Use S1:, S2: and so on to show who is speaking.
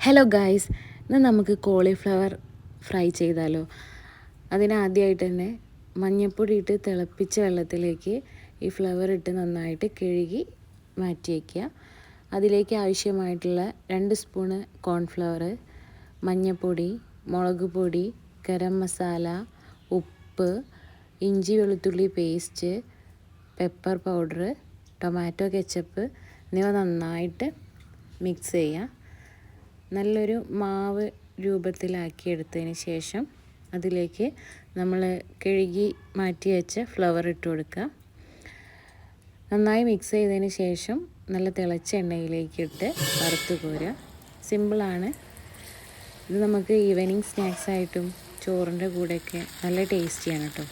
S1: Hello guys, ഇന്ന് നമുക്ക് cauliflower fry ചെയ്താലോ. അതിനാദ്യമായിട്ട് തന്നെ മഞ്ഞൾപ്പൊടി ഇട്ട് തിളപ്പിച്ച വെള്ളത്തിലേക്ക് ഈ ഫ്ലവർ ഇട്ട് നന്നായിട്ട് കഴുകി മാറ്റി വയ്ക്കുക. അതിലേക്ക് ആവശ്യമായിട്ടുള്ള 2 സ്പൂണ് കോൺഫ്ലവർ, മഞ്ഞൾപ്പൊടി, മുളക് പൊടി, ഗരം മസാല, ഉപ്പ്, ഇഞ്ചി വെളുത്തുള്ളി paste, pepper powder, tomato ketchup എന്നിവ നന്നായിട്ട് മിക്സ് ചെയ്യുക. നല്ലൊരു മാവ് രൂപത്തിലാക്കിയെടുത്തതിന് ശേഷം അതിലേക്ക് നമ്മൾ കഴുകി മാറ്റി വെച്ച ഫ്ലവർ ഇട്ട് കൊടുക്കുക. നന്നായി മിക്സ് ചെയ്തതിന് ശേഷം നല്ല തിളച്ച എണ്ണയിലേക്ക് ഇട്ട് വറുത്ത് കോരുക. സിമ്പിളാണ്. ഇത് നമുക്ക് ഈവനിങ് സ്നാക്സായിട്ടും ചോറിൻ്റെ കൂടെയൊക്കെ നല്ല ടേസ്റ്റിയാണ് കേട്ടോ.